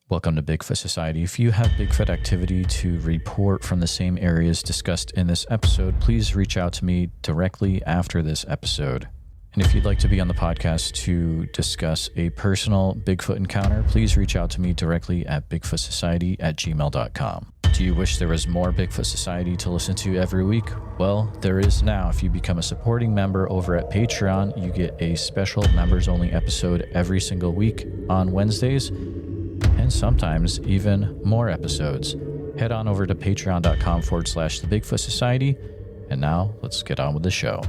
Welcome to Bigfoot Society. If you have Bigfoot activity to report from the same areas discussed in this episode, please reach out to me directly after this episode. And if you'd like to be on the podcast to discuss a personal Bigfoot encounter, please reach out to me directly at bigfootsociety@gmail.com. Do you wish there was more Bigfoot Society to listen to every week? Well, there is now. If you become a supporting member over at Patreon, you get a special members-only episode every single week on Wednesdays, and sometimes even more episodes. Head on over to patreon.com/the Bigfoot Society. And now let's get on with the show.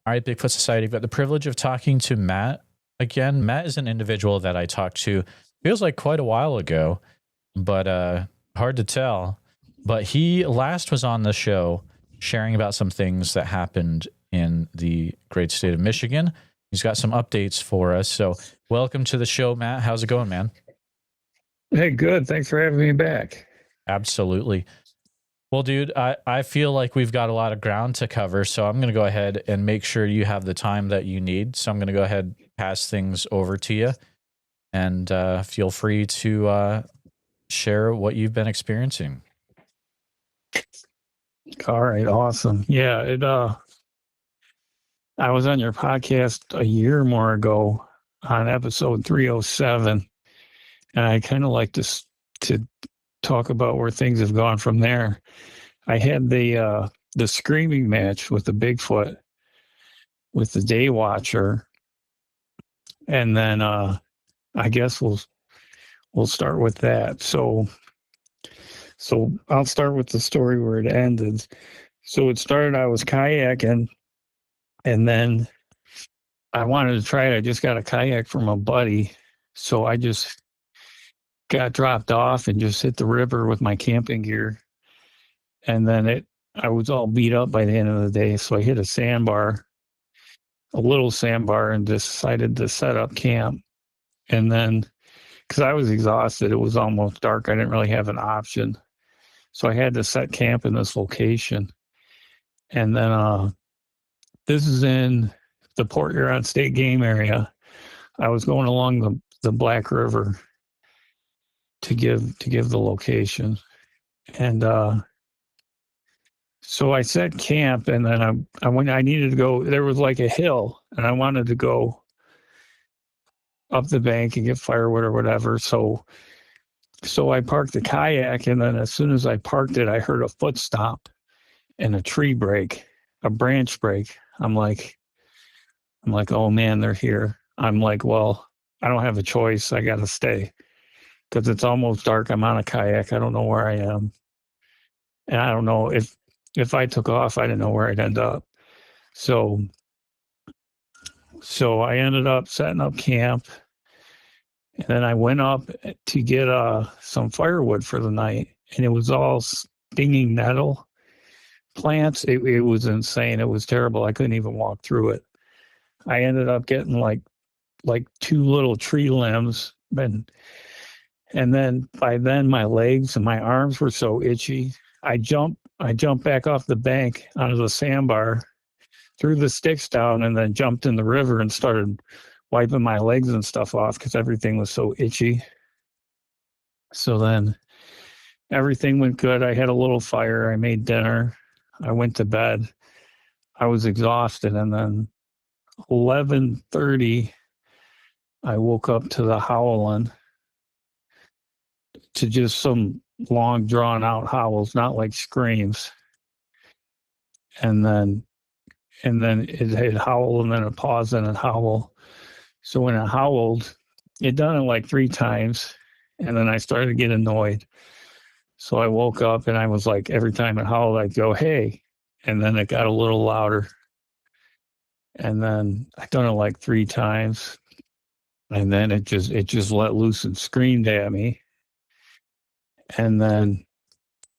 All right, Bigfoot Society, I've got the privilege of talking to Matt again. Matt is an individual that I talked to, feels like quite a while ago, but hard to tell. But he last was on the show sharing about some things that happened in the great state of Michigan. He's got some updates for us. So welcome to the show, Matt. How's it going, man? Hey, good. Thanks for having me back. Absolutely. Well, dude, I feel like we've got a lot of ground to cover, so I'm going to go ahead and make sure you have the time that you need. So I'm going to go ahead and pass things over to you, and feel free to share what you've been experiencing. All right. Awesome. Yeah. I was on your podcast a year or more ago on episode 307, and I kind of like to talk about where things have gone from there. I had the screaming match with the Bigfoot with the day watcher, and then I guess we'll start with that. So I'll start with the story where it ended. So it started, I was kayaking, and then I wanted to try it. I just got a kayak from a buddy, so I just got dropped off and just hit the river with my camping gear. And then I was all beat up by the end of the day, so I hit a little sandbar, and decided to set up camp. And then, because I was exhausted, it was almost dark. I didn't really have an option, so I had to set camp in this location. And then this is in the Port Huron State Game area. I was going along the Black River to give the location. And so I set camp, and then I needed to go. There was like a hill, and I wanted to go up the bank and get firewood or whatever. So I parked the kayak, and then as soon as I parked it, I heard a foot stomp and a branch break. I'm like, oh man, they're here. I'm like, well, I don't have a choice. I got to stay because it's almost dark. I'm on a kayak. I don't know where I am. And I don't know if I took off, I didn't know where I'd end up. So I ended up setting up camp, and then I went up to get some firewood for the night, and it was all stinging nettle plants. It was insane. It was terrible. I couldn't even walk through it. I ended up getting like two little tree limbs, and then by then my legs and my arms were so itchy. I jumped back off the bank onto the sandbar, threw the sticks down, and then jumped in the river and started wiping my legs and stuff off because everything was so itchy. So then everything went good. I had a little fire. I made dinner. I went to bed. I was exhausted, and then 11:30, I woke up to the howling, to just some long drawn out howls, not like screams. And then it howl, and then it paused, and it howl. So when it howled, it done it like 3 times, and then I started to get annoyed. So I woke up, and I was like, every time it howled, I'd go, hey, and then it got a little louder. And then I done it like 3 times, and then it just let loose and screamed at me. And then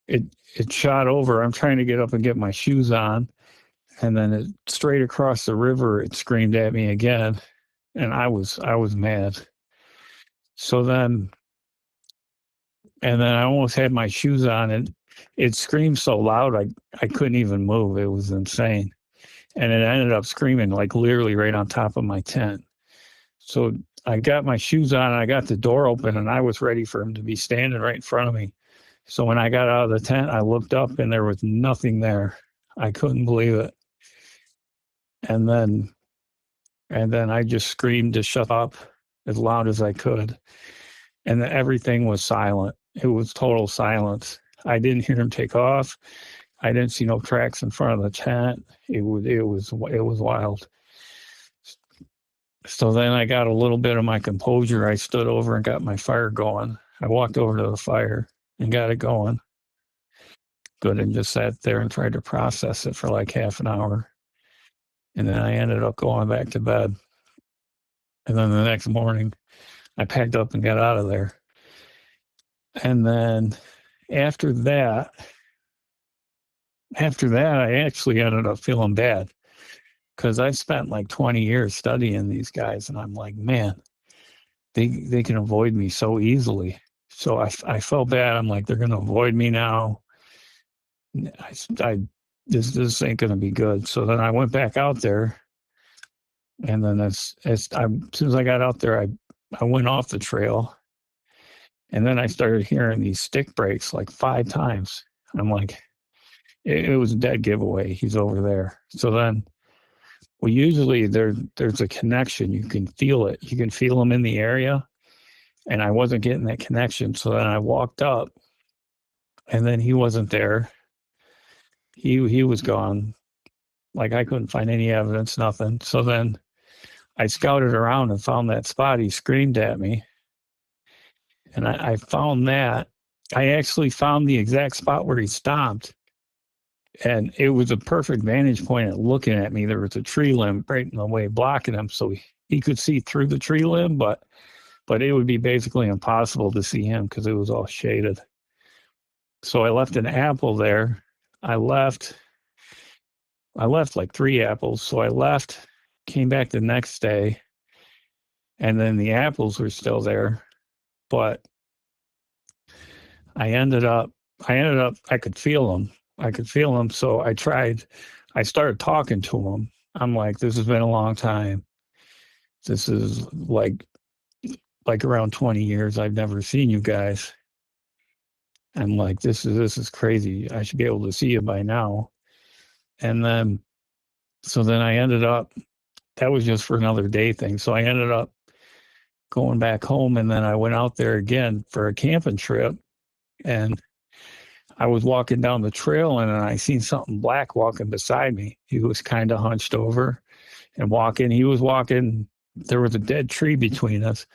it shot over. I'm trying to get up and get my shoes on, and then it straight across the river, it screamed at me again, and I was mad. So then I almost had my shoes on, and it screamed so loud I couldn't even move. It was insane. And it ended up screaming like literally right on top of my tent. So I got my shoes on and I got the door open and I was ready for him to be standing right in front of me. So when I got out of the tent, I looked up and there was nothing there. I couldn't believe it. And then I just screamed to shut up as loud as I could. And then everything was silent. It was total silence. I didn't hear him take off. I didn't see no tracks in front of the tent. It was wild. So then I got a little bit of my composure. I stood over and got my fire going. I walked over to the fire and got it going. Good, and just sat there and tried to process it for like half an hour. And then I ended up going back to bed. And then the next morning, I packed up and got out of there. And then after that, I actually ended up feeling bad because I spent like 20 years studying these guys. And I'm like, man, they can avoid me so easily. So I felt bad. I'm like, they're going to avoid me now. This ain't going to be good. So then I went back out there. And then as soon as I got out there, I went off the trail. And then I started hearing these stick breaks like 5 times. I'm like, it was a dead giveaway. He's over there. So then, well, usually there's a connection. You can feel it. You can feel him in the area. And I wasn't getting that connection. So then I walked up and then he wasn't there. He was gone. Like I couldn't find any evidence, nothing. So then I scouted around and found that spot. He screamed at me. And I found that. I actually found the exact spot where he stopped. And it was a perfect vantage point at looking at me. There was a tree limb right in the way blocking him. So he could see through the tree limb, but it would be basically impossible to see him because it was all shaded. So I left an apple there. I left like 3 apples. So I left, came back the next day, and then the apples were still there. But I ended up, I could feel them. So I started talking to him. I'm like, this has been a long time. This is like around 20 years. I've never seen you guys. I'm like, this is crazy. I should be able to see you by now. And then, so then I ended up, that was just for another day thing. So I ended up going back home, and then I went out there again for a camping trip. And I was walking down the trail and I seen something black walking beside me. He was kind of hunched over and walking. He was walking. There was a dead tree between us.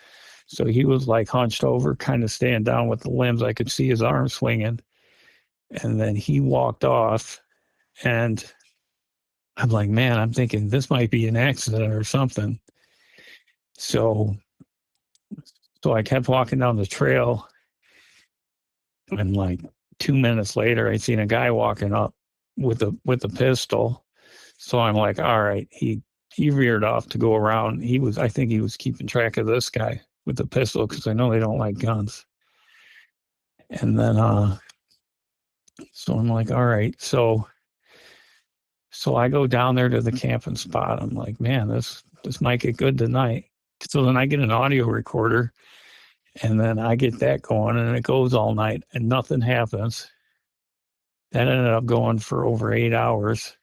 So he was like hunched over, kind of staying down with the limbs. I could see his arm swinging. And then he walked off. And I'm like, man, I'm thinking this might be an accident or something. So I kept walking down the trail. And like 2 minutes later, I seen a guy walking up with a pistol. So I'm like, all right, he reared off to go around. I think he was keeping track of this guy with the pistol because I know they don't like guns. And then, so I'm like, all right, so I go down there to the camping spot. I'm like, man, this might get good tonight. So then I get an audio recorder. And then I get that going, and it goes all night, and nothing happens. That ended up going for over 8 hours.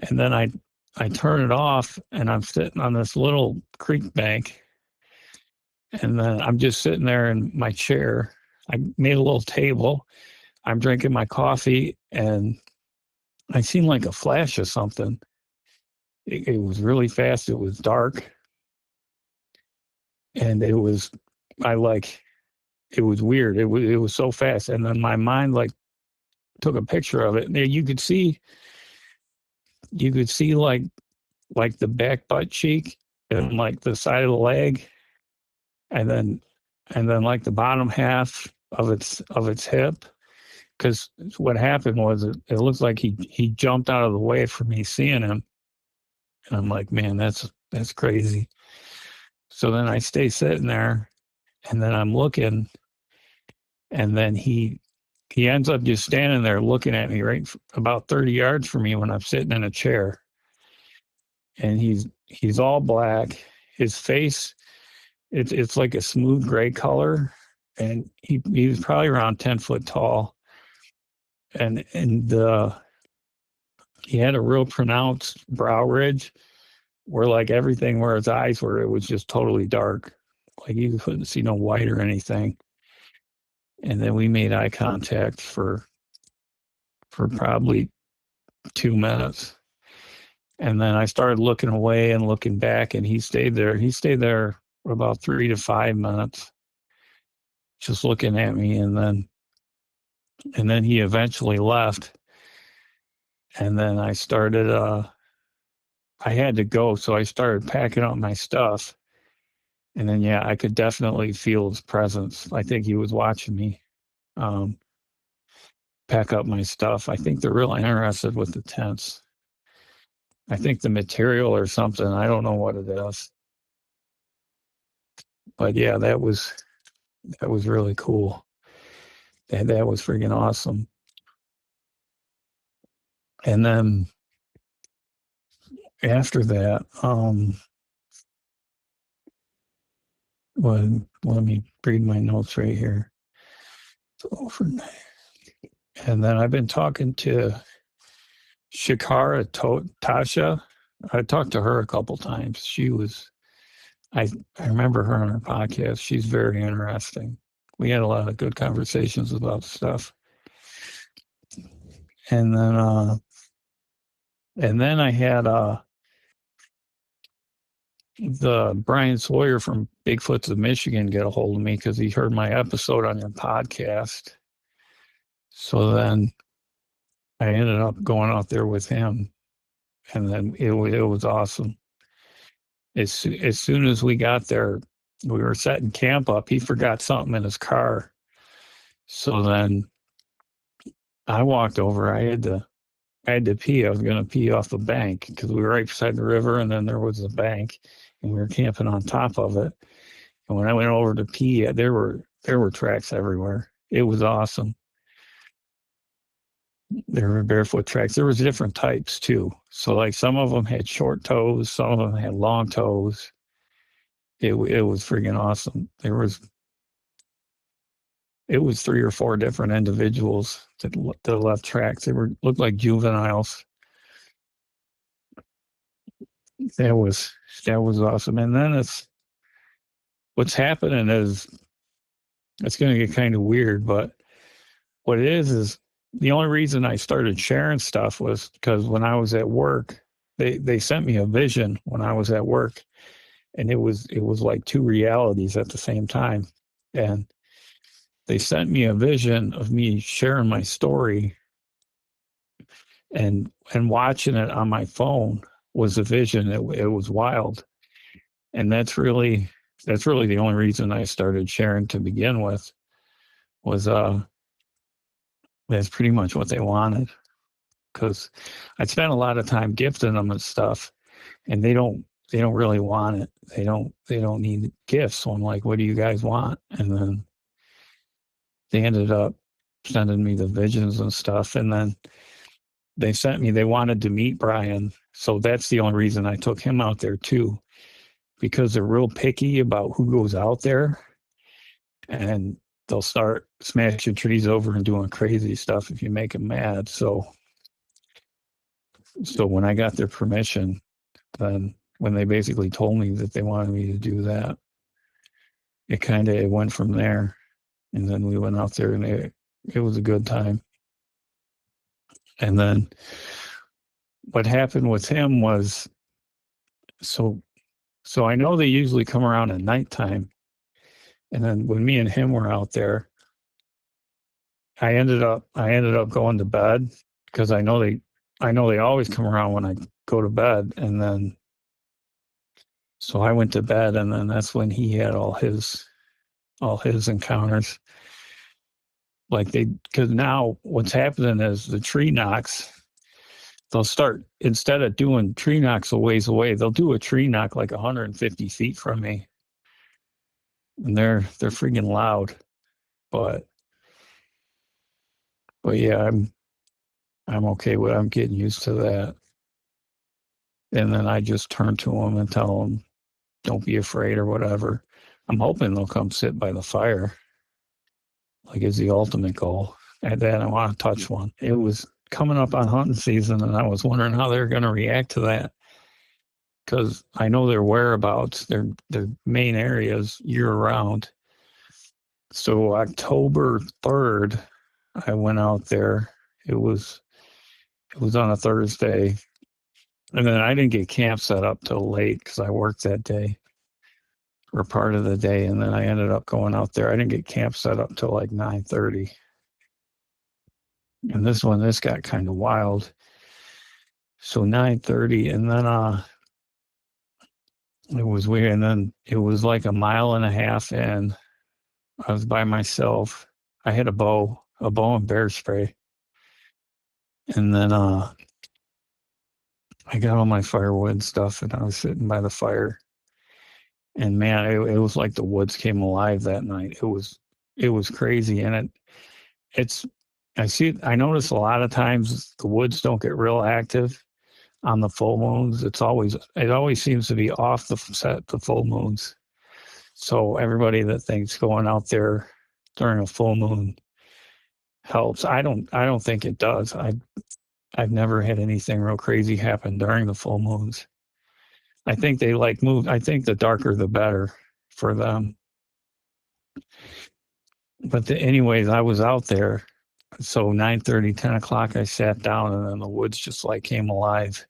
And then I turn it off, and I'm sitting on this little creek bank. And then I'm just sitting there in my chair. I made a little table. I'm drinking my coffee, and I seen like a flash of something. It was really fast. It was dark. And it was weird. It was so fast. And then my mind like took a picture of it. And you could see like the back butt cheek and like the side of the leg, and then like the bottom half of its hip. Because what happened was it looked like he jumped out of the way for me seeing him. And I'm like, man, that's crazy. So then I stay sitting there, and then I'm looking, and then he ends up just standing there looking at me right about 30 yards from me when I'm sitting in a chair. And he's all black. His face It's like a smooth gray color, and he was probably around 10 foot tall, and he had a real pronounced brow ridge where like everything where his eyes were, it was just totally dark, like you couldn't see no white or anything. And then we made eye contact for probably 2 minutes. And then I started looking away and looking back, and he stayed there. He stayed there for about 3 to 5 minutes, just looking at me. And then he eventually left. And then I had to go. So I started packing up my stuff. And then, yeah, I could definitely feel his presence. I think he was watching me um, pack up my stuff. I think they're really interested with the tents. I think the material or something. I don't know what it is. But yeah, that was really cool. That was freaking awesome. And then after that, well, let me read my notes right here. And then I've been talking to Tasha. I talked to her a couple times. I remember her on her podcast. She's very interesting. We had a lot of good conversations about stuff. And then I had the Brian Sawyer from Bigfoots of Michigan get a hold of me because he heard my episode on your podcast. So then I ended up going out there with him, and then it was awesome. As soon as we got there, we were setting camp up. He forgot something in his car. So then I walked over. I had to pee. I was going to pee off the bank because we were right beside the river, and then there was a bank, and we were camping on top of it. And when I went over to pee, there were tracks everywhere. It was awesome. There were barefoot tracks. There was different types too. So like some of them had short toes, some of them had long toes. It was freaking awesome. It was 3 or 4 different individuals that left tracks. They looked like juveniles. That was awesome. And then what's happening is it's going to get kind of weird, but what it is the only reason I started sharing stuff was because when I was at work, they sent me a vision when I was at work, and it was like 2 realities at the same time. And they sent me a vision of me sharing my story, and watching it on my phone was a vision. It was wild. And that's really the only reason I started sharing to begin with, was that's pretty much what they wanted, because I spent a lot of time gifting them and stuff, and they don't really want it. They don't need gifts. So I'm like, what do you guys want? And then they ended up sending me the visions and stuff. And then they wanted to meet Brian. So that's the only reason I took him out there too, because they're real picky about who goes out there, and they'll start smashing trees over and doing crazy stuff if you make them mad. So when I got their permission, then when they basically told me that they wanted me to do that, it went from there. And then we went out there, and it was a good time. And then what happened with him was, so I know they usually come around at nighttime. And then when me and him were out there, I ended up going to bed, because I know they always come around when I go to bed. And then so I went to bed, and then that's when he had all his encounters. Like because now what's happening is the tree knocks, they'll start, instead of doing tree knocks a ways away, they'll do a tree knock like 150 feet from me. And they're freaking loud. But yeah, I'm okay with it. I'm getting used to that. And then I just turn to them and tell them, don't be afraid or whatever. I'm hoping they'll come sit by the fire. Like, is the ultimate goal. And then I want to touch one. It was coming up on hunting season, and I was wondering how they're going to react to that, because I know their whereabouts, their main areas year round. So October 3rd, I went out there. It was on a Thursday, and then I didn't get camp set up till late because I worked that day for part of the day, and then I ended up going out there. I didn't get camp set up till like 9:30. And this got kind of wild. So 9:30, and then it was weird. And then it was like a mile and a half in. I was by myself. I had a bow and bear spray. And then I got all my firewood and stuff, and I was sitting by the fire. And man, it was like the woods came alive that night. It was crazy. And I notice a lot of times the woods don't get real active on the full moons. It always seems to be off the full moons. So everybody that thinks going out there during a full moon helps, I don't think it does. I've never had anything real crazy happen during the full moons. I think they like move. I think the darker the better for them. But anyways, I was out there. So 9:30, 10 o'clock, I sat down, and then the woods just like came alive.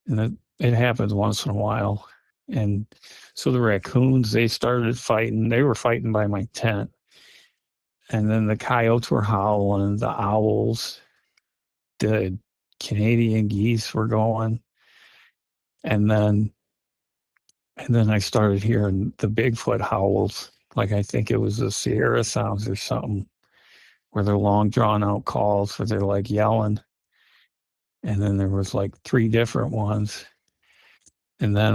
And it happens once in a while. And so the raccoons, they started fighting. They were fighting by my tent. And then the coyotes were howling, the owls, the Canadian geese were going. And then I started hearing the Bigfoot howls. Like, I think it was the Sierra sounds or something, where they're long drawn out calls where they're like yelling. And then there was like 3 different ones. And then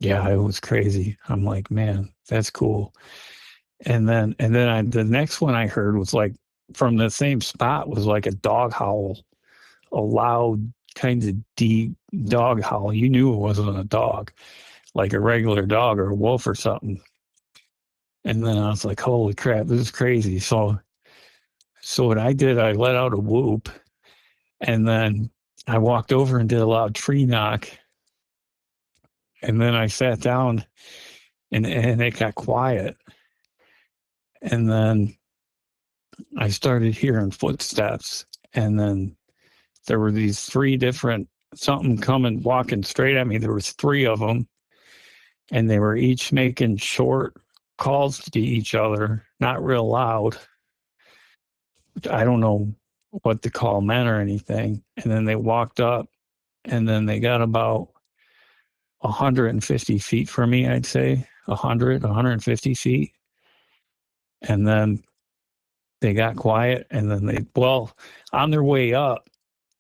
yeah, it was crazy. I'm like, man, that's cool. And then the next one I heard was like from the same spot, was like a dog howl, a loud kind of deep dog howl. You knew it wasn't a dog, like a regular dog or a wolf or something. And then I was like, holy crap, this is crazy. So what I did, I let out a whoop, and then I walked over and did a loud tree knock. And then I sat down, and it got quiet. And then I started hearing footsteps. And then there were these 3 different, something coming, walking straight at me. There was 3 of them, and they were each making short calls to each other, not real loud. I don't know what the call meant or anything. And then they walked up, and then they got about 150 feet from me, I'd say 150 feet. And then they got quiet, and then on their way up,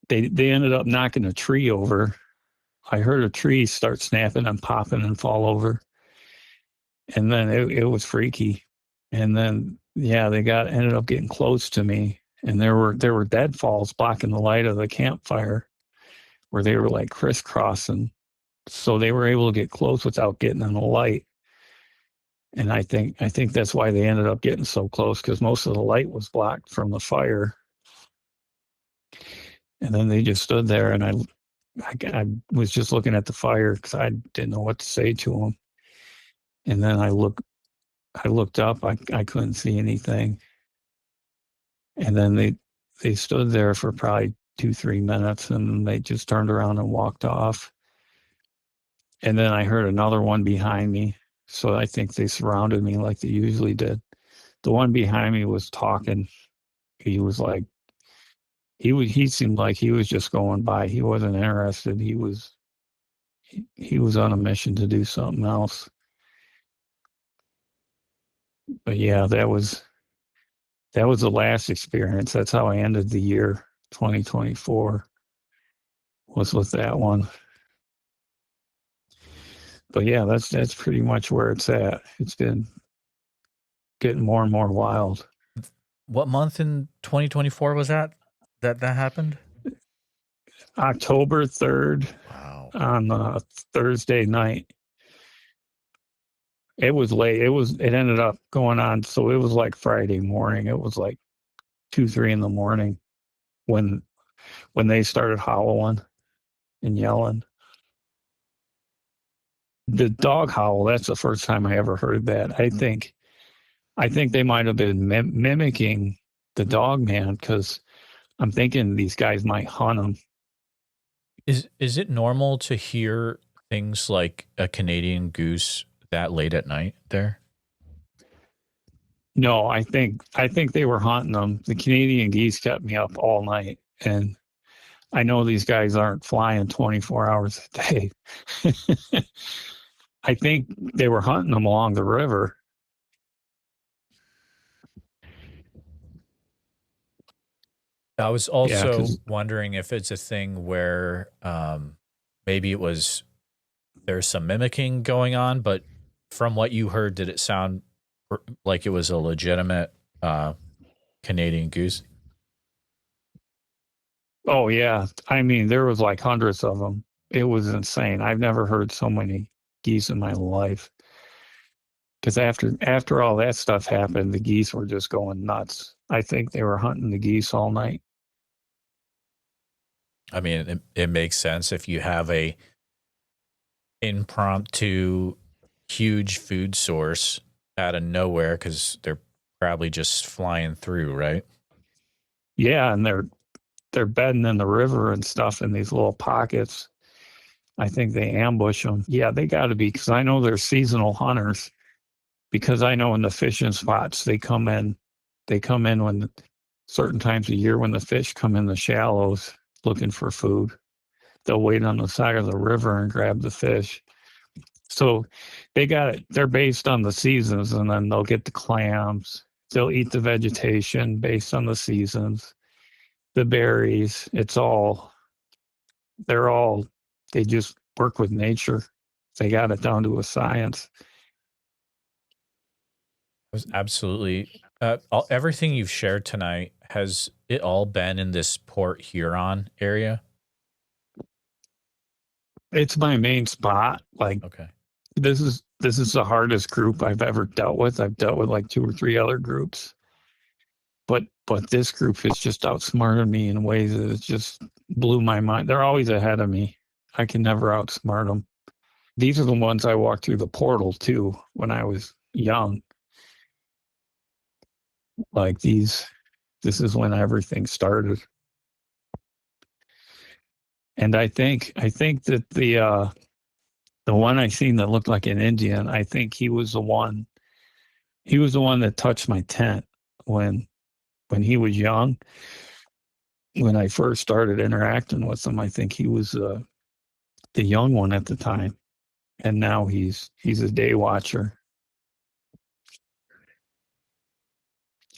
they ended up knocking a tree over. I heard a tree start snapping and popping and fall over. And then it was freaky. And then, yeah, they ended up getting close to me. And there were deadfalls blocking the light of the campfire where they were like crisscrossing. So they were able to get close without getting in the light. And I think that's why they ended up getting so close, because most of the light was blocked from the fire. And then they just stood there, and I was just looking at the fire because I didn't know what to say to them. And then I looked up, I couldn't see anything. And then they stood there for probably 2-3 minutes, and they just turned around and walked off. And then I heard another one behind me. So I think they surrounded me like they usually did. The one behind me was talking. He was like, he seemed like he was just going by. He wasn't interested. He was on a mission to do something else. But yeah, that was the last experience. That's how I ended the year 2024, was with that one. But yeah, that's pretty much where it's at. It's been getting more and more wild. What month in 2024 was that happened? October 3rd. Wow. On Thursday night. It was late. It ended up going on. So it was like Friday morning. It was like 2, 3 in the morning when they started howling and yelling. The dog howl, that's the first time I ever heard that. I think they might have been mimicking the Dogman because I'm thinking these guys might hunt them. Is it normal to hear things like a Canadian goose that late at night there? No, I think they were hunting them. The Canadian geese kept me up all night, and I know these guys aren't flying 24 hours a day. I think they were hunting them along the river. I was Yeah, also because wondering if it's a thing where maybe it was there's some mimicking going on, but from what you heard, did it sound like it was a legitimate Canadian goose? oh yeah, I mean there was like hundreds of them. It was insane. I've never heard so many geese in my life. Because after all that stuff happened, the geese were just going nuts. I think they were hunting the geese all night. I mean, it makes sense if you have a impromptu huge food source out of nowhere because they're probably just flying through, right? Yeah, and they're bedding in the river and stuff in these little pockets. I think they ambush them. Yeah, they got to be because I know they're seasonal hunters. Because I know in the fishing spots they come in. They come in when certain times of year when the fish come in the shallows looking for food. They'll wait on the side of the river and grab the fish. So they got it. They're based on the seasons, and then they'll get the clams. They'll eat the vegetation based on the seasons, the berries. They're all, they just work with nature. They got it down to a science. Was absolutely everything you've shared tonight has it all been in this Port Huron area? It's my main spot. Like Okay. this is the hardest group I've ever dealt with. I've dealt with like 2 or 3 other groups, but this group has just outsmarted me in ways that it just blew my mind. They're always ahead of me. I can never outsmart them. These are the ones I walked through the portal too when I was young. Like this is when everything started. And I think that the one I seen that looked like an Indian, I think he was the one. He was the one that touched my tent when he was young. When I first started interacting with him, I think he was the young one at the time, and now he's a day watcher.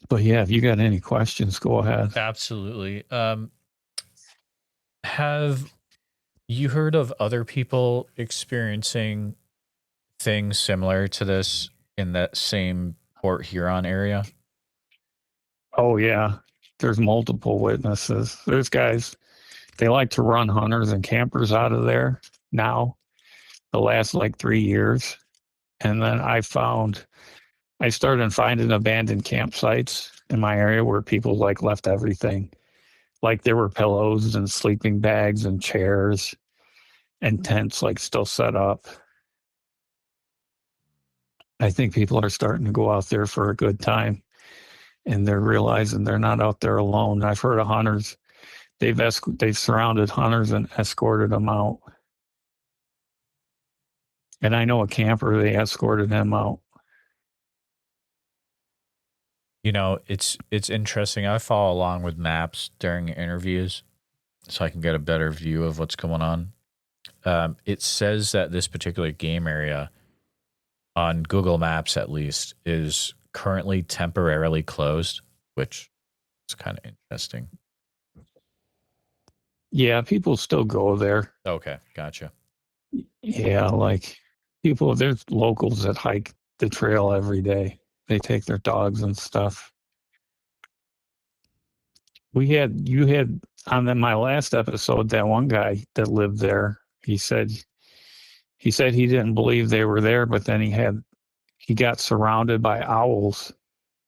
But yeah, if you got any questions, go ahead. Absolutely. Have you heard of other people experiencing things similar to this in that same Port Huron area? Oh yeah, there's multiple witnesses. There's guys. They like to run hunters and campers out of there now. The last like 3 years, and then I started finding abandoned campsites in my area where people like left everything. Like there were pillows and sleeping bags and chairs and tents like still set up. I think people are starting to go out there for a good time and they're realizing they're not out there alone. I've heard of hunters. They've surrounded hunters and escorted them out. And I know a camper, they escorted him out. You know, it's interesting. I follow along with maps during interviews so I can get a better view of what's going on. It says that this particular game area on Google Maps, at least, is currently temporarily closed, which is kind of interesting. Yeah, people still go there. Okay, gotcha. Yeah, like there's locals that hike the trail every day. They take their dogs and stuff. You had my last episode that one guy that lived there. He said he didn't believe they were there, but then he got surrounded by owls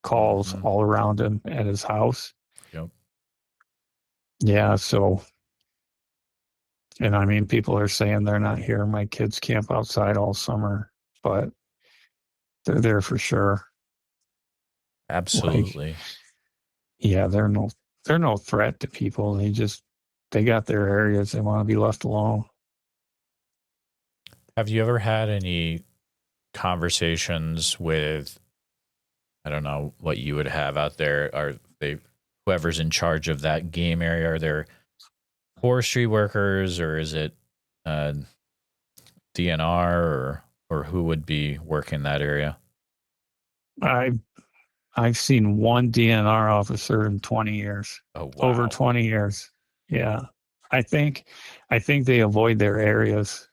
calls Mhm. all around him at his house. Yep. Yeah, so and I mean people are saying they're not here. My kids camp outside all summer, but they're there for sure. Like, Absolutely. yeah, they're no threat to people. They got their areas. They want to be left alone. Have you ever had any conversations with, I don't know what you would have out there? Are they, whoever's in charge of that game area? Are there forestry workers, or is it uh, DNR, or who would be working that area? I've I've seen one DNR officer in 20 years. Oh Over wow. 20 years. Yeah. I think I think they avoid their areas.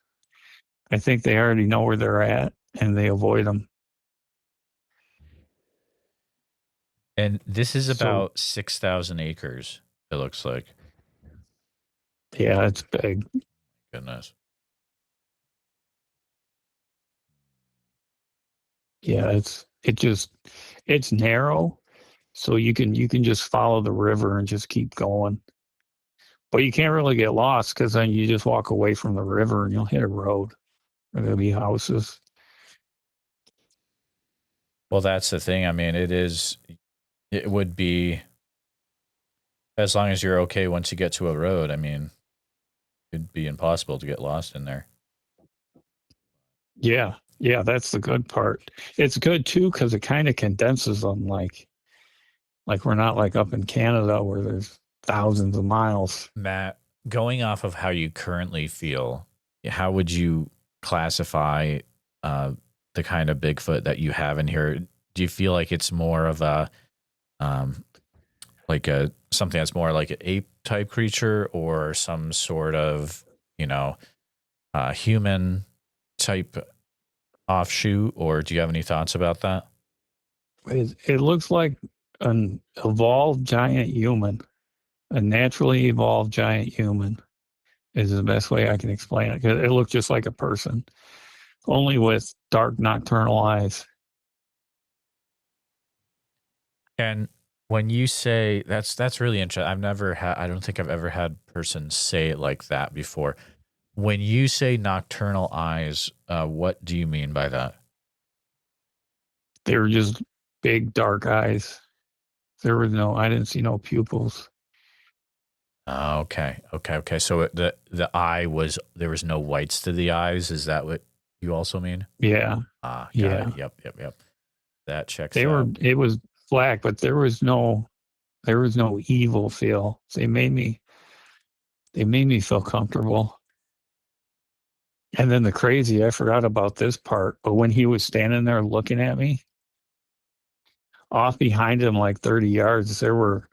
I think they already know where they're at and they avoid them. And this is So about 6,000 acres. It looks like. yeah, it's big. Goodness. Yeah, it's narrow, so you can just follow the river and just keep going. But you can't really get lost because then you just walk away from the river and you'll hit a road. There'll be houses. Well, that's the thing. I mean, it would be, as long as you're okay once you get to a road. I mean, it'd be impossible to get lost in there. Yeah, yeah, that's the good part. It's good too because it kind of condenses them. Like we're not like up in Canada where there's thousands of miles. Matt, going off of how you currently feel, how would you classify uh, the kind of Bigfoot that you have in here? Do you feel like it's more of a um, like a something that's more like an ape type creature, or some sort of, you know, human type offshoot? Or do you have any thoughts about that? It looks like an evolved giant human, a naturally evolved giant human is the best way I can explain it. 'Cause it looked just like a person, only with dark nocturnal eyes. And when you say that's really interesting. I've never had. I don't think I've ever had a person say it like that before. When you say nocturnal eyes, what do you mean by that? They were just big dark eyes. I didn't see no pupils. Okay, okay, okay. So the eye was, there was no whites to the eyes. Is that what you also mean? Yeah, Ah, got it. yeah. Yep, yep, yep. That checks out. It was black, but there was no evil feel. They made me feel comfortable. And then I forgot about this part, but when he was standing there looking at me, off behind him like 30 yards, there were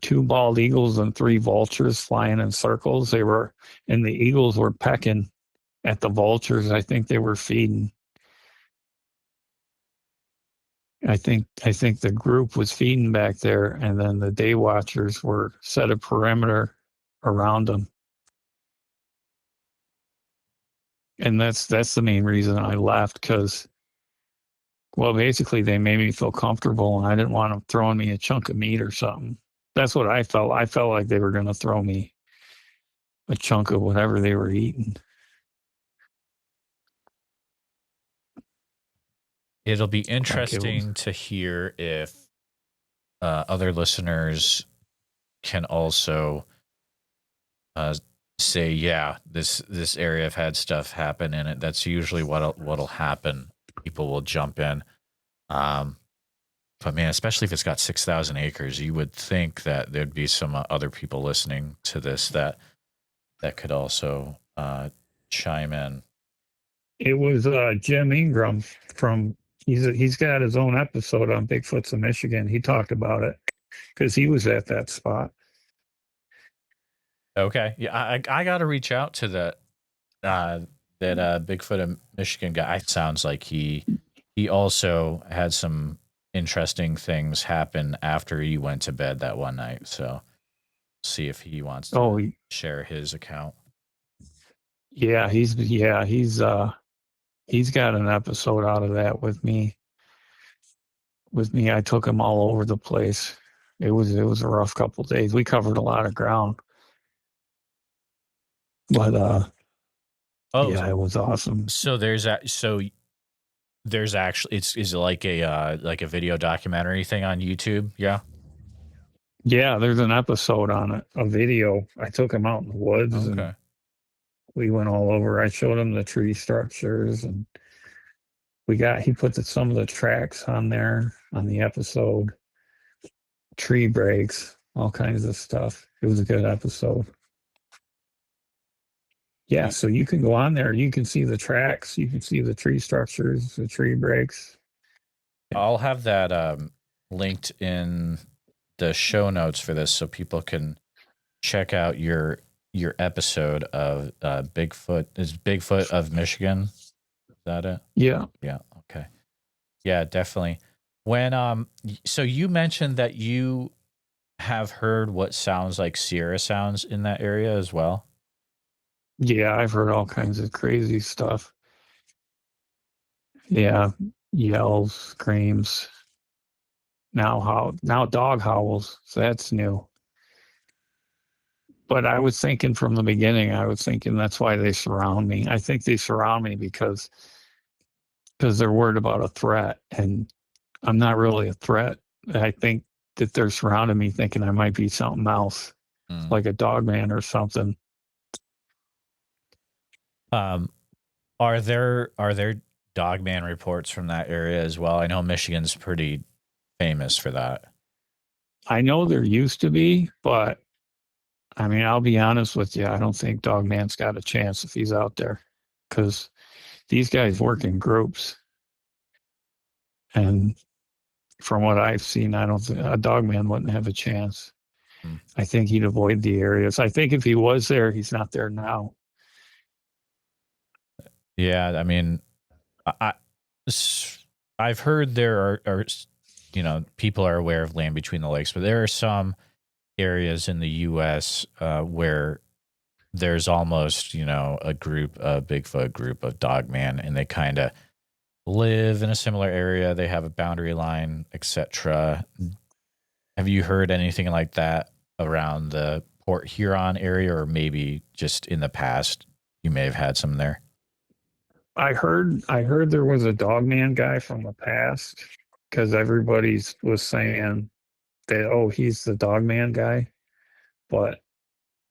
two bald eagles and three vultures flying in circles. And the eagles were pecking at the vultures. I think they were feeding. I think the group was feeding back there, and then the day watchers were set a perimeter around them. And that's the main reason I left because, well, basically they made me feel comfortable, and I didn't want them throwing me a chunk of meat or something. That's what I felt. I felt like they were going to throw me a chunk of whatever they were eating. It'll be Like it was, interesting to hear if other listeners can also uh, say, yeah, this area have had stuff happen in it. That's usually what'll happen. People will jump in. Um, but man, especially if it's got 6,000 acres, you would think that there'd be some other people listening to this that could also chime in. it was Jim Ingram from he's got his own episode on Bigfoots of Michigan. He talked about it because he was at that spot. Okay, yeah, I got to reach out to uh, that Bigfoot of Michigan guy. It sounds like he also had some interesting things happen after he went to bed that one night. So see if he wants Oh to share his account. yeah, he's He's got an episode out of that with me. With me, I took him all over the place. It was a rough couple of days. We covered a lot of ground, but Oh, yeah, it was awesome. so there's actually it's is it like a video documentary thing on YouTube? Yeah. Yeah, there's an episode on it, a video. I took him out in the woods and Okay. we went all over. I showed him the tree structures and he put some of the tracks on there on the episode, tree breaks, all kinds of stuff. It was a good episode. Yeah, Y- so you can go on there, you can see the tracks, you can see the tree structures, the tree breaks. Yeah. I'll have that linked in the show notes for this so people can check out your episode of Bigfoot. Is Bigfoot of Michigan? Is that it? Yeah. Yeah. Okay. Yeah, definitely. When so you mentioned that you have heard what sounds like Sierra sounds in that area as well. Yeah, I've heard all kinds of crazy stuff. Yeah, yells, screams. Now dog howls. So that's new. But I was thinking from the beginning, I was thinking that's why they surround me. I think they surround me because they're worried about a threat, and I'm not really a threat. I think that they're surrounding me thinking I might be something else, Mm. like a dog man or something. Um, are there Dogman reports from that area as well? I know Michigan's pretty famous for that. I know there used to be, but I mean, I'll be honest with you. I don't think Dog Man's got a chance if he's out there because these guys work in groups. And from what I've seen, I don't think a Dog Man wouldn't have a chance. Mm. I think he'd avoid the areas. I think if he was there, he's not there now. Yeah, I mean, I I've heard there are people are aware of Land Between the Lakes, but there are some areas in the U.S. Where there's almost a Bigfoot group of Dogman, and they kind of live in a similar area. They have a boundary line, etc. Have you heard anything like that around the Port Huron area, or maybe just in the past you may have had some there? I heard there was a Dog Man guy from the past because everybody was saying that, oh, he's the Dog Man guy, but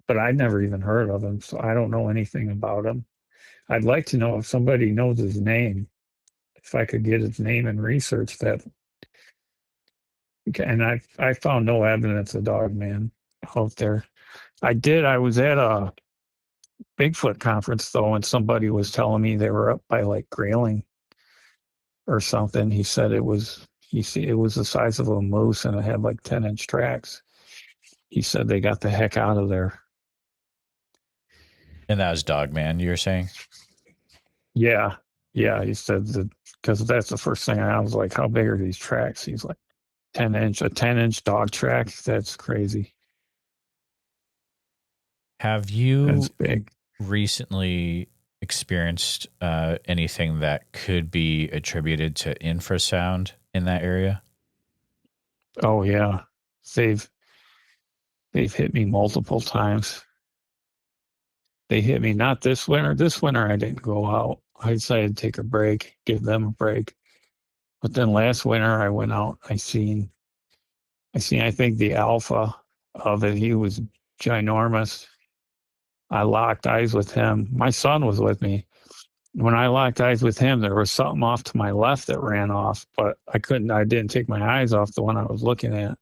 I never even heard of him, so I don't know anything about him. I'd like to know if somebody knows his name, if I could get his name and research that. And I found no evidence of Dog Man out there. I did. I was at a Bigfoot conference though, and somebody was telling me they were up by like Grayling or something. He said it was the size of a moose and it had like 10-inch tracks. He said they got the heck out of there. And that was Dogman, you're saying? Yeah. Yeah. He said that because that's the first thing I was like, how big are these tracks? He's like, a 10-inch dog track. That's crazy. Have That's you big. recently experienced anything that could be attributed to infrasound in that area? Oh yeah. They've they've hit me multiple times. They hit me not this winter. This winter I didn't go out. I decided to take a break, give them a break. But then last winter I went out. I think the alpha of it, he was ginormous. I locked eyes with him. My son was with me. When I locked eyes with him, there was something off to my left that ran off, but I didn't take my eyes off the one I was looking at.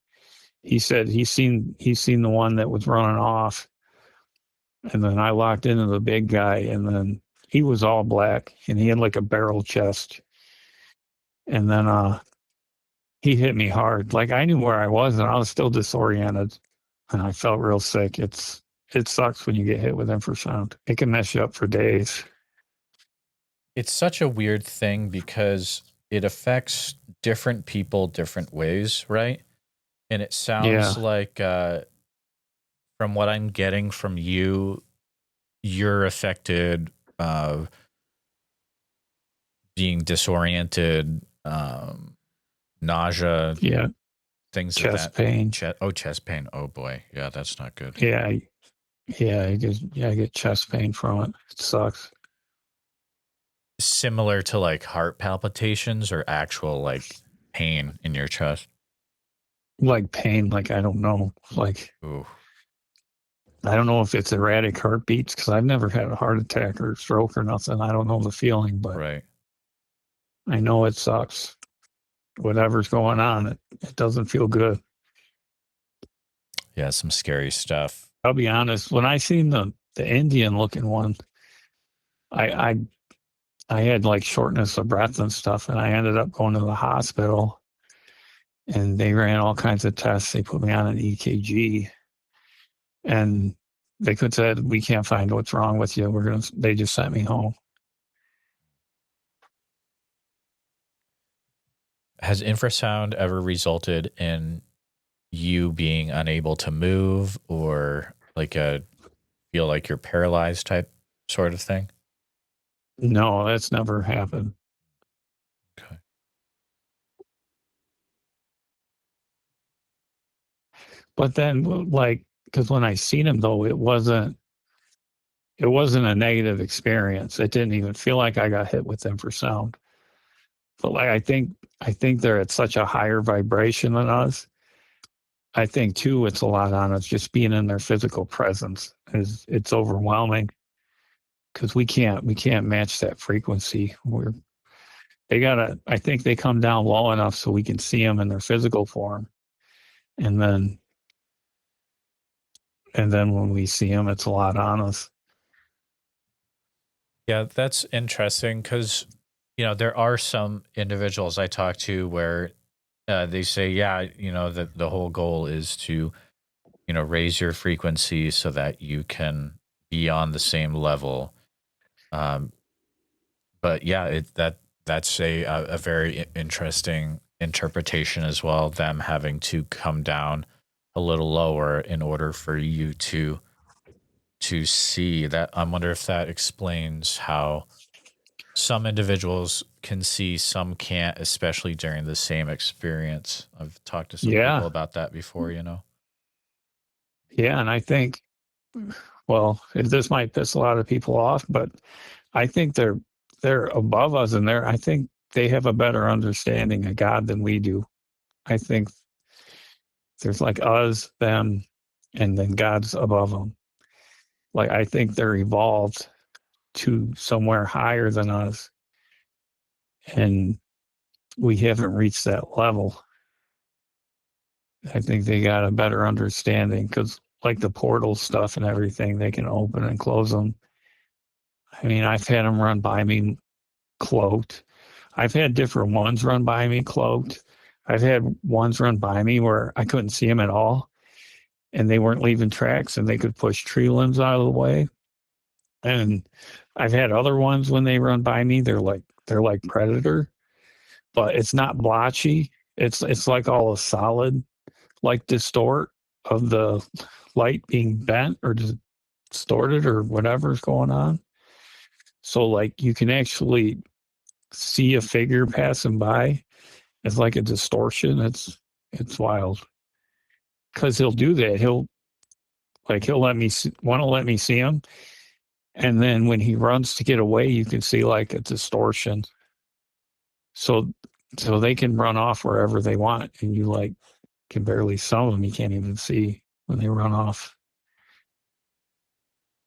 He said he's seen the one that was running off. And then I locked into the big guy, and then he was all black and he had like a barrel chest. And then he hit me hard. Like I knew where I was and I was still disoriented and I felt real sick. It sucks when you get hit with infrasound. It can mess you up for days. It's such a weird thing because it affects different people different ways, right? And it sounds Yeah. like, from what I'm getting from you, you're affected uh, being disoriented, nausea, Yeah, things of chest that. pain. Chest pain. Oh boy, yeah, that's not good. Yeah, I get chest pain from it. It sucks. Similar to like heart palpitations or actual like pain in your chest. Like pain, like I don't know. Like Ooh, I don't know if it's erratic heartbeats because I've never had a heart attack or stroke or nothing. I don't know the feeling, but right. I know it sucks. Whatever's going on, it doesn't feel good. Yeah, some scary stuff. I'll be honest. When I seen the Indian looking one, I, I I had like shortness of breath and stuff, and I ended up going to the hospital, and they ran all kinds of tests. They put me on an EKG, and they could said we can't find what's wrong with you. They just sent me home. Has infrasound ever resulted in you being unable to move or like a feel like you're paralyzed type sort of thing? No, that's never happened. Okay. But then, like, because when I seen him though, it wasn't a negative experience. It didn't even feel like I got hit with infrasound. But like I think they're at such a higher vibration than us. I think too it's a lot on us just being in their physical presence is it's overwhelming because we can't match that frequency. They gotta I think they come down low enough so we can see them in their physical form, and then when we see them, it's a lot on us. Yeah, that's interesting because, there are some individuals I talk to where they say, yeah, that the whole goal is to, raise your frequency so that you can be on the same level. Um, but yeah, that's a very interesting interpretation as well. Them having to come down a little lower in order for you to see that. I wonder if that explains how some individuals can see, some can't, especially during the same experience. I've talked to some people Yeah, about that before. yeah, and I think well, this might piss a lot of people off, but I think they're above us, and I think they have a better understanding of God than we do. I think there's like us, them, and then God's above them. Like I think they're evolved to somewhere higher than us, and we haven't reached that level. I think they got a better understanding because, like the portal stuff and everything, they can open and close them. I mean, I've had them run by me cloaked. I've had different ones run by me cloaked. I've had ones run by me where I couldn't see them at all, and they weren't leaving tracks, and they could push tree limbs out of the way. And I've had other ones when they run by me, they're like Predator, but it's not blotchy. It's like all a solid, like distort of the light being bent or distorted or whatever's going on. So like you can actually see a figure passing by. It's like a distortion. It's wild because he'll do that. He'll want to let me see him, and then when he runs to get away, you can see like a distortion. So they can run off wherever they want, and you like can barely some of them you can't even see when they run off.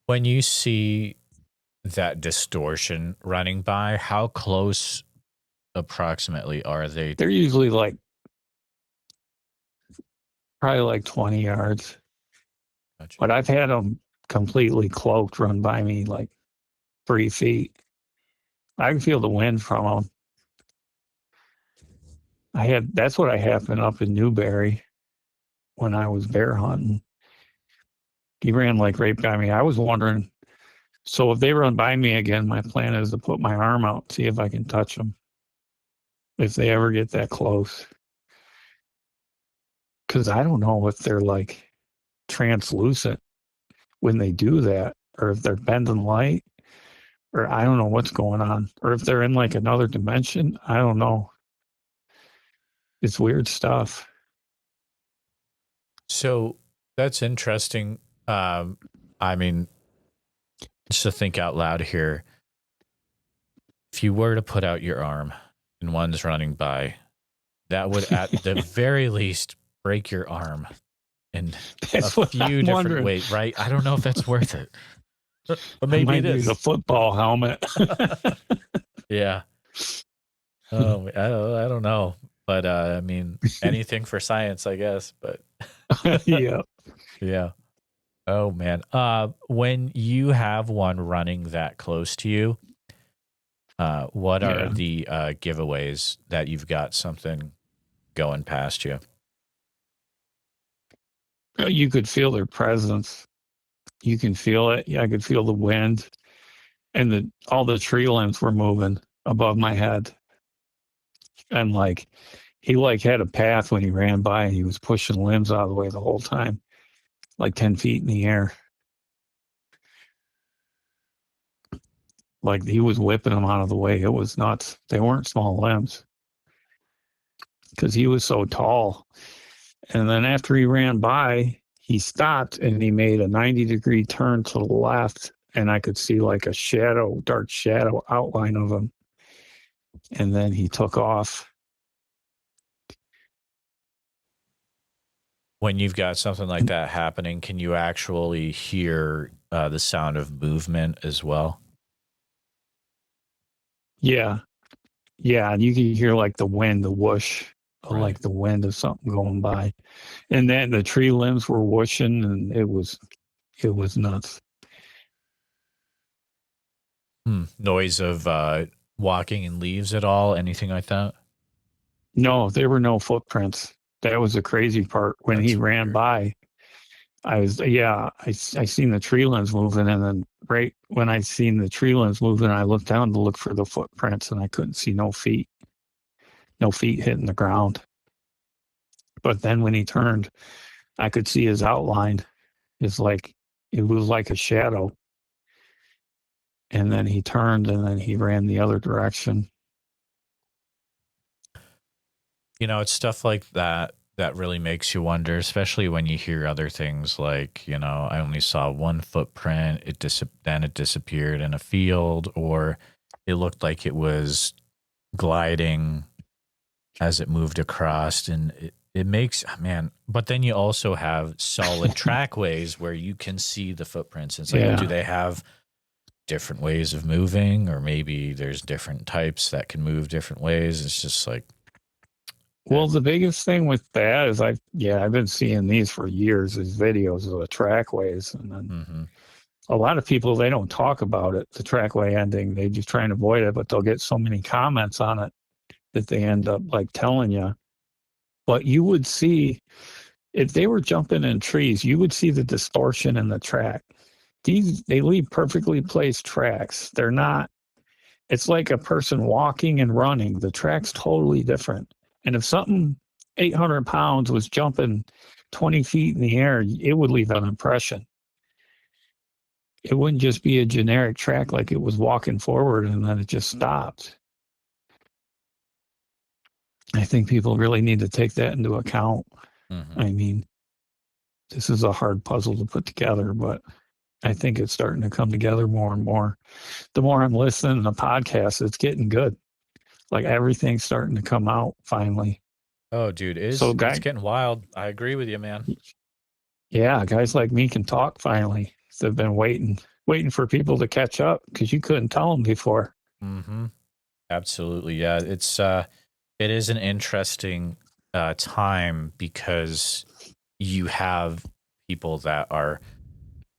When you see that distortion running by, how close approximately are they? They're usually like probably like 20 yards, Gotcha. but I've had them completely cloaked run by me like 3 feet. I can feel the wind from them. That's what I happened up in Newberry when I was bear hunting. He ran like right by me. I was wondering, so if they run by me again, my plan is to put my arm out, see if I can touch them if they ever get that close. Because I don't know if they're like translucent when they do that, or if they're bending light, or I don't know what's going on, or if they're in like another dimension. I don't know. It's weird stuff. So that's interesting. I mean, just to think out loud here, if you were to put out your arm and one's running by, that would at the very least break your arm in That's a what few I'm different wondering. ways, right? I don't know if that's worth it, but I maybe might it need a is. football helmet. Yeah. Oh, I don't know, but I mean, anything for science, I guess. But Yeah. yeah. Oh man. When you have one running that close to you, what are Yeah. the giveaways that you've got something going past you? You could feel their presence. You can feel it. Yeah, I could feel the wind, and all the tree limbs were moving above my head. And like he like had a path when he ran by, and he was pushing limbs out of the way the whole time, like 10 feet in the air. Like he was whipping them out of the way. It was nuts. They weren't small limbs because he was so tall. And then after he ran by, he stopped and he made a 90-degree turn to the left. And I could see like a shadow, dark shadow outline of him. And then he took off. When you've got something like that happening, can you actually hear the sound of movement as well? Yeah. Yeah. And you could hear like the wind, the whoosh, Right. like the wind of something going by. And then the tree limbs were whooshing and it was nuts. Noise of walking in leaves at all? Anything like that? No, there were no footprints. That was the crazy part. When he That's ran weird. by, I seen the tree limbs moving, and then right when I seen the tree limbs moving, I looked down to look for the footprints, and I couldn't see no feet hitting the ground. But then when he turned, I could see his outline. It's like it was like a shadow, and then he turned, and then he ran the other direction. You know, it's stuff like that that really makes you wonder, especially when you hear other things like, you know, I only saw one footprint, then it disappeared in a field, or it looked like it was gliding as it moved across. And it makes, man, but then you also have solid trackways where you can see the footprints. It's like, do Yeah. they have different ways of moving, or maybe there's different types that can move different ways? It's just like, Well, the biggest thing with that is I've been seeing these for years, these videos of the trackways. And then mm-hmm. a lot of people, they don't talk about it, the trackway ending. They just try and avoid it, but they'll get so many comments on it that they end up like telling you. But you would see, if they were jumping in trees, you would see the distortion in the track. They leave perfectly placed tracks. They're not, it's like a person walking and running. The track's totally different. And if something 800 pounds was jumping 20 feet in the air, it would leave an impression. It wouldn't just be a generic track like it was walking forward and then it just stopped. I think people really need to take that into account. Mm-hmm. I mean, this is a hard puzzle to put together, but I think it's starting to come together more and more. The more I'm listening to podcasts, it's getting good. Like everything's starting to come out finally. Oh, dude, So, it's getting wild. I agree with you, man. yeah, guys like me can talk finally. They've been waiting for people to catch up because you couldn't tell them before. Mm-hmm. Absolutely, yeah. It is an interesting time because you have people that are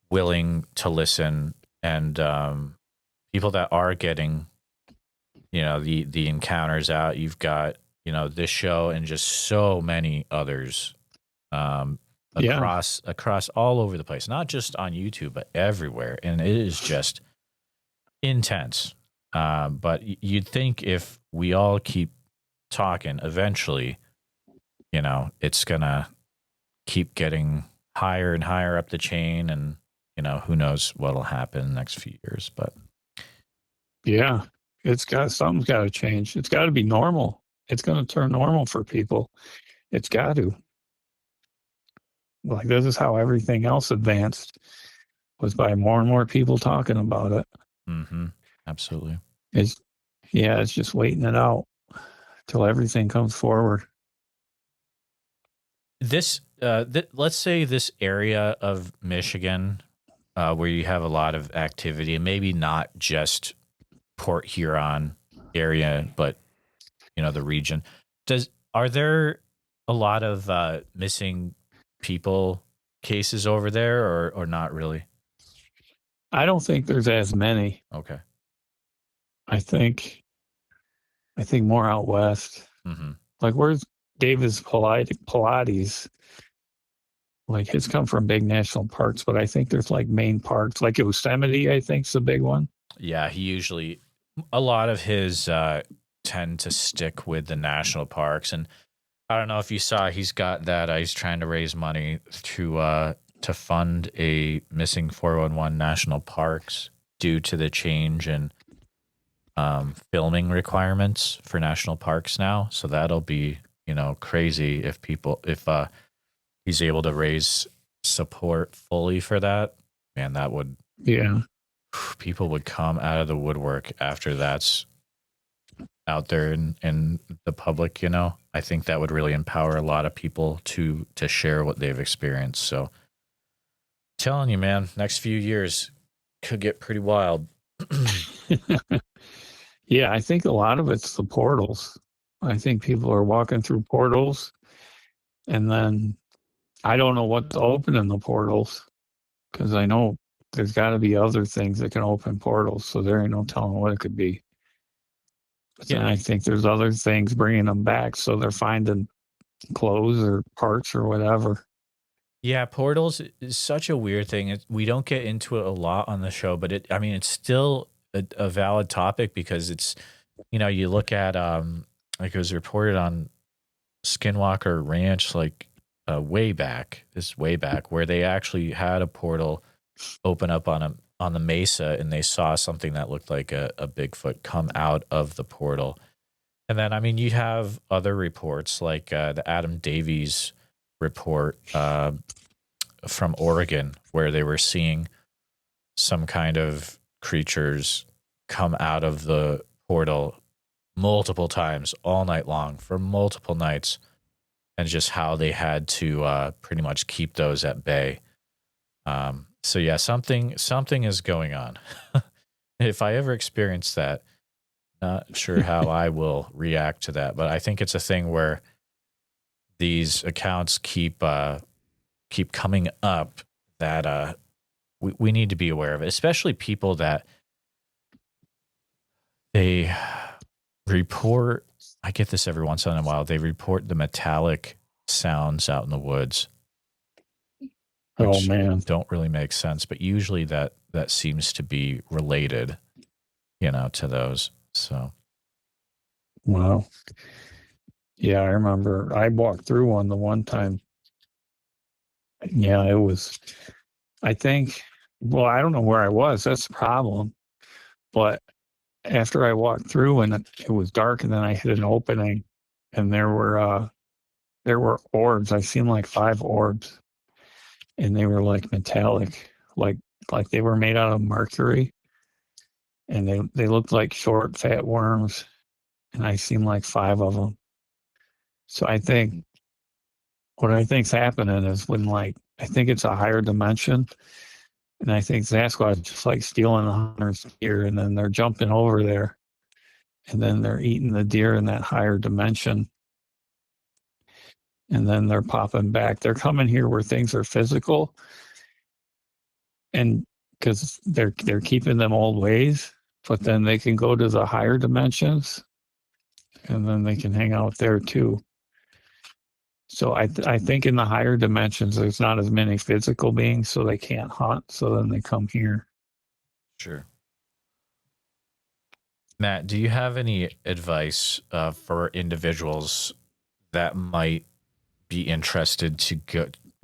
willing to listen, and people that are getting, you know, the encounters out. You've got, you know, this show and just so many others um, Yeah, across all over the place, not just on YouTube, but everywhere. And it is just intense. But you'd think if we all keep talking, eventually, you know, it's gonna keep getting higher and higher up the chain, and you know, who knows what'll happen in the next few years. But Yeah, something's got to change. It's got to be normal. It's going to turn normal for people. It's got to. Like this is how everything else advanced was by more and more people talking about it. Mm-hmm. Absolutely. It's yeah, it's just waiting it out till everything comes forward. This, let's say this area of Michigan, where you have a lot of activity, and maybe not just Port Huron area, but the region. Are there a lot of missing people cases over there, or not really? I don't think there's as many. Okay. I think more out west. Mm-hmm. Like where's Davis Pilates? Like his come from big national parks, but I think there's like main parks, like Yosemite. I think's a big one. Yeah, he usually a lot of his tend to stick with the national parks, and I don't know if you saw he's got that. He's trying to raise money to fund a missing 411 national parks due to the change in filming requirements for national parks now. So that'll be crazy if he's able to raise support fully for that. Man, that would Yeah, people would come out of the woodwork after that's out there in the public. I think that would really empower a lot of people to share what they've experienced. So telling you, man, next few years could get pretty wild. yeah. I think a lot of it's the portals. I think people are walking through portals, and then I don't know what's open in the portals because I know there's got to be other things that can open portals. So there ain't no telling what it could be. But then Yeah. I think there's other things bringing them back. So they're finding clothes or parts or whatever. Yeah, portals is such a weird thing. We don't get into it a lot on the show, but it's still a valid topic because it's, you look at, like it was reported on Skinwalker Ranch, like way back, where they actually had a portal open up on the mesa, and they saw something that looked like a Bigfoot come out of the portal. And then, you have other reports like the Adam Davies report from Oregon, where they were seeing some kind of creatures come out of the portal multiple times all night long for multiple nights, and just how they had to pretty much keep those at bay. So yeah, something is going on. If I ever experience that, not sure how I will react to that, but I think it's a thing where these accounts keep coming up that we need to be aware of it, especially people that they report. I get this every once in a while. They report the metallic sounds out in the woods, Oh which man. don't really make sense, but usually that seems to be related, to those. So, Wow. Yeah, I remember I walked through one the one time. Yeah, it was, I think, well, I don't know where I was. That's the problem. But after I walked through and it was dark and then I hit an opening and there were orbs. I seen like 5 orbs and they were like metallic, like they were made out of mercury and they looked like short, fat worms. And I seen like 5 of them. So I think what I think's happening is when like I think it's a higher dimension, and I think Sasquatch just like stealing the hunter's deer, and then they're jumping over there, and then they're eating the deer in that higher dimension, and then they're popping back. They're coming here where things are physical, and because they're keeping them old ways, but then they can go to the higher dimensions, and then they can hang out there too. So I think in the higher dimensions, there's not as many physical beings, so they can't hunt. So then they come here. sure. Matt, do you have any advice for individuals that might be interested to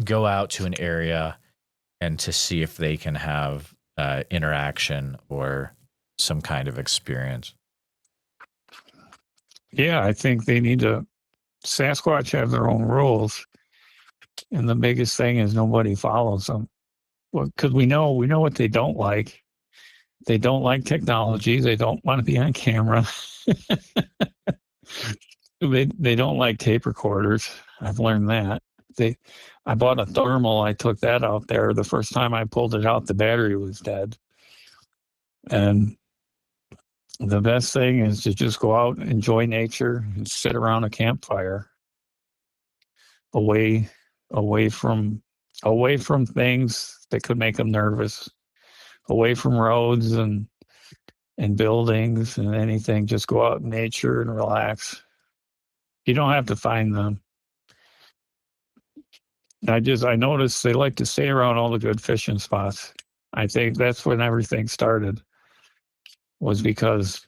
go out to an area and to see if they can have interaction or some kind of experience. Yeah, I think they need to. Sasquatch have their own rules, and the biggest thing is nobody follows them. Well, because we know what they don't like. They don't like technology. They don't want to be on camera. They don't like tape recorders. I've learned that. I bought a thermal. I took that out there. The first time I pulled it out, the battery was dead. And the best thing is to just go out, enjoy nature, and sit around a campfire, away, away from, away from things that could make them nervous, away from roads and buildings and anything. Just go out in nature and relax. You don't have to find them. I noticed they like to stay around all the good fishing spots. I think that's when everything started. Was because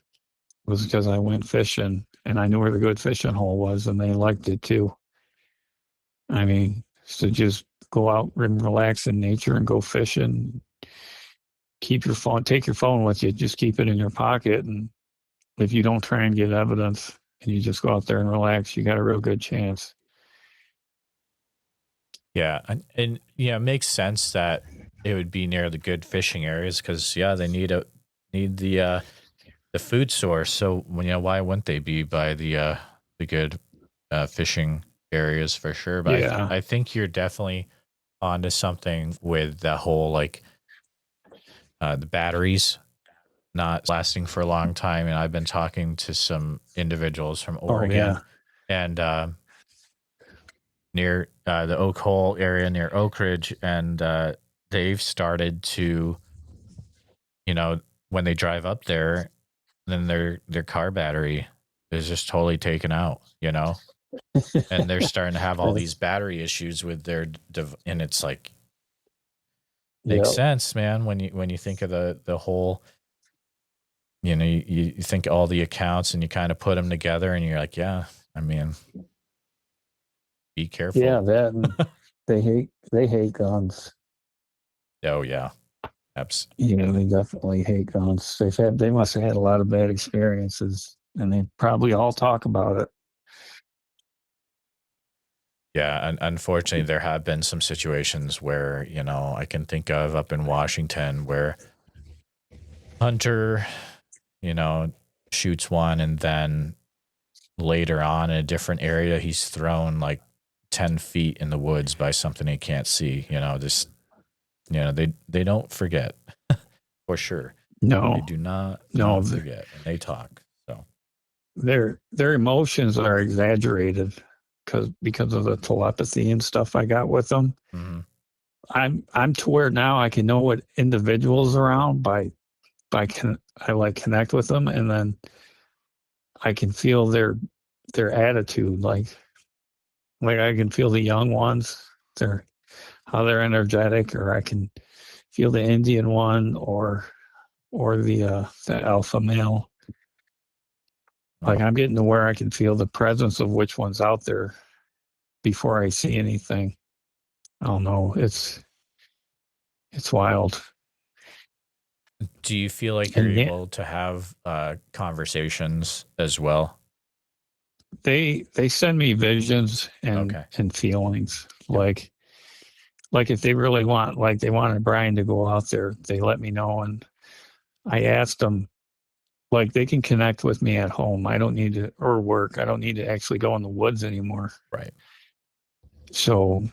I went fishing and I knew where the good fishing hole was, and they liked it too. I mean, so just go out and relax in nature and go fishing. Take your phone with you. Just keep it in your pocket, and if you don't try and get evidence and you just go out there and relax, you got a real good chance. Yeah, and yeah, it makes sense that it would be near the good fishing areas because they need the food source. So why wouldn't they be by the good fishing areas for sure? But Yeah. I think you're definitely onto something with the whole the batteries not lasting for a long time. And I've been talking to some individuals from Oregon and near the Oak Hole area near Oak Ridge, and they've started to, when they drive up there, then their car battery is just totally taken out, and they're starting to have all these battery issues with their and it's like makes sense, man, when you think of the whole, you think all the accounts and you kind of put them together and you're like, yeah, I mean, be careful. Yeah, that they hate guns. Oh yeah. Yeah, they definitely hate guns. They must have had a lot of bad experiences, and they probably all talk about it. Yeah, and unfortunately, there have been some situations where I can think of up in Washington where hunter, shoots one, and then later on in a different area, he's thrown like 10 feet in the woods by something he can't see. They don't forget for sure. No, they do not forget, and they talk. So their emotions are exaggerated because of the telepathy and stuff I got with them. Mm-hmm. I'm to where now I can know what individuals around by I connect with them, and then I can feel their attitude, like I can feel the young ones, how they're energetic, or I can feel the Indian one or the alpha male. Like I'm getting to where I can feel the presence of which one's out there before I see anything. I don't know. It's wild. Do you feel like you're able to have conversations as well? They send me visions and feelings. Yep. Like if they really want, like they wanted Brian to go out there, they let me know. And I asked them, like they can connect with me at home. I don't need to, or work. I don't need to actually go in the woods anymore. Right. So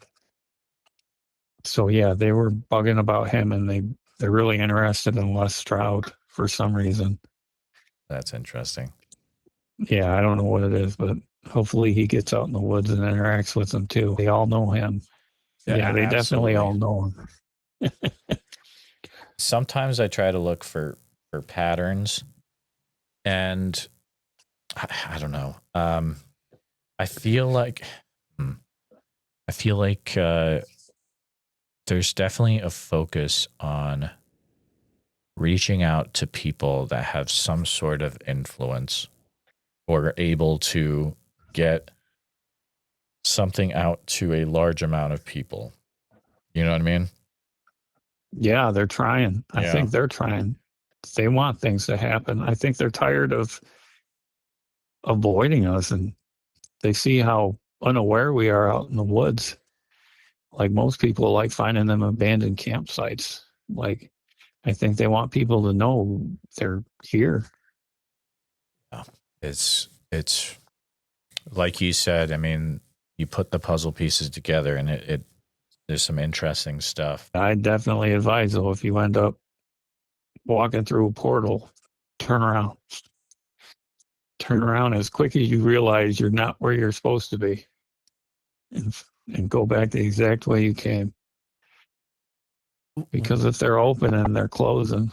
yeah, they were bugging about him, and they're really interested in Les Stroud for some reason. That's interesting. Yeah, I don't know what it is, but hopefully he gets out in the woods and interacts with them too. They all know him. Yeah, they definitely all know him. Sometimes I try to look for patterns, and I don't know. I feel like there's definitely a focus on reaching out to people that have some sort of influence or are able to get something out to a large amount of people. You know what I mean? Yeah, they're trying. I think they're trying. they want things to happen. I think they're tired of avoiding us, and they see how unaware we are out in the woods. Like most people like finding them abandoned campsites. Like I think they want people to know they're here. Yeah. It's like you said, I mean, you put the puzzle pieces together and it there's some interesting stuff. I definitely advise, though, if you end up walking through a portal, turn around. Turn around as quick as you realize you're not where you're supposed to be, and go back the exact way you came. Because if they're open and they're closing.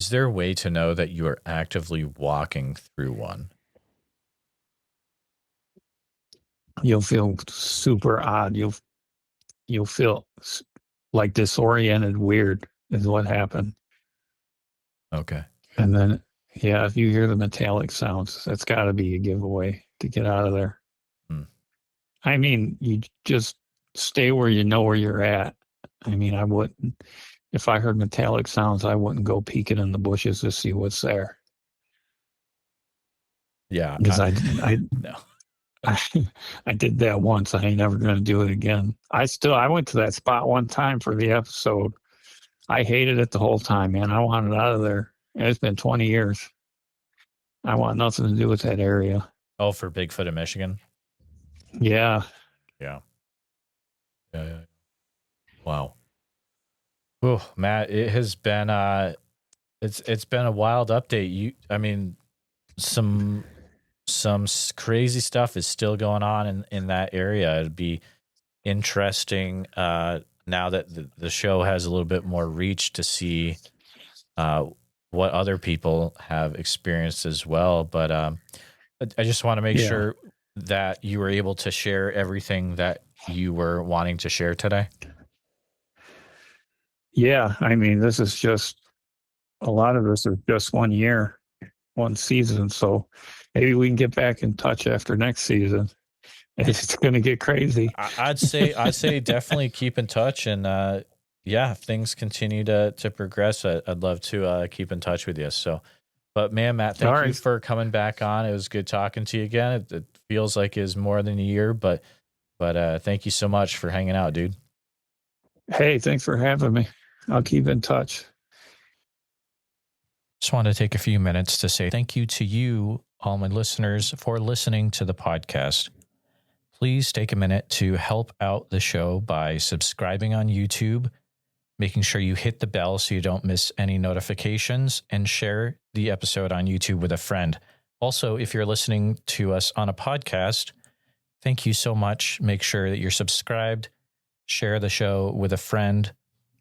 Is there a way to know that you are actively walking through one? You'll feel super odd. You'll feel like disoriented, weird is what happened. Okay. And then, yeah, if you hear the metallic sounds, that's got to be a giveaway to get out of there. I mean, you just stay where you know where you're at. I mean, I wouldn't, if I heard metallic sounds, I wouldn't go peeking in the bushes to see what's there. Yeah. Because no. I did that once. I ain't never going to do it again. I went to that spot one time for the episode. I hated it the whole time, man. I wanted out of there. And it's been 20 years. I want nothing to do with that area. Oh, for Bigfoot in Michigan? Yeah. Yeah. Wow. Oh, Matt, it has been it's been a wild update. I mean, some crazy stuff is still going on in that area. It'd be interesting now that the show has a little bit more reach to see what other people have experienced as well. But I just want to make sure that you were able to share everything that you were wanting to share today. Yeah. I mean, this is just, a lot of this is just 1 year, one season. So maybe we can get back in touch after next season. It's going to get crazy. I'd say definitely keep in touch, and if things continue to progress, I'd love to keep in touch with you. So, but man, Matt, thank you for coming back on. It was good talking to you again. It feels like it's more than a year, but thank you so much for hanging out, dude. Hey, thanks for having me. I'll keep in touch. Just want to take a few minutes to say thank you to you, all my listeners, for listening to the podcast. Please take a minute to help out the show by subscribing on YouTube, making sure you hit the bell so you don't miss any notifications, and share the episode on YouTube with a friend. Also, if you're listening to us on a podcast, thank you so much. Make sure that you're subscribed, share the show with a friend.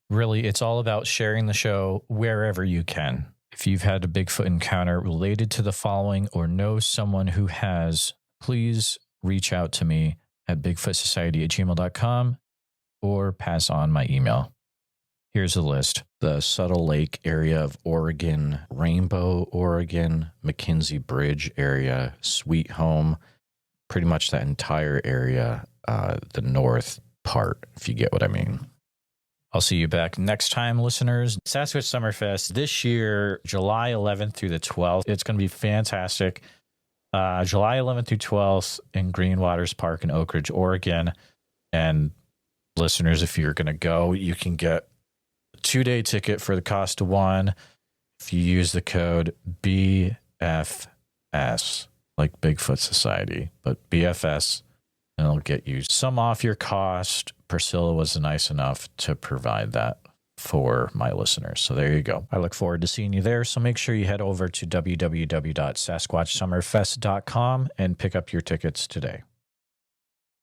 Really, it's all about sharing the show wherever you can. If you've had a Bigfoot encounter related to the following or know someone who has, please reach out to me at bigfootsociety@gmail.com or pass on my email. Here's a list: the Subtle Lake area of Oregon, Rainbow, Oregon, McKinsey Bridge area, Sweet Home, pretty much that entire area, the north part, if you get what I mean. I'll see you back next time, listeners. Sasquatch Summerfest this year, July 11th through the 12th. It's going to be fantastic. July 11th through 12th in Green Waters Park in Oak Ridge, Oregon. And listeners, if you're going to go, you can get a 2-day ticket for the cost of one if you use the code BFS, like Bigfoot Society, but BFS, and it'll get you some off your cost. Priscilla was nice enough to provide that for my listeners. So there you go. I look forward to seeing you there. So make sure you head over to www.sasquatchsummerfest.com and pick up your tickets today.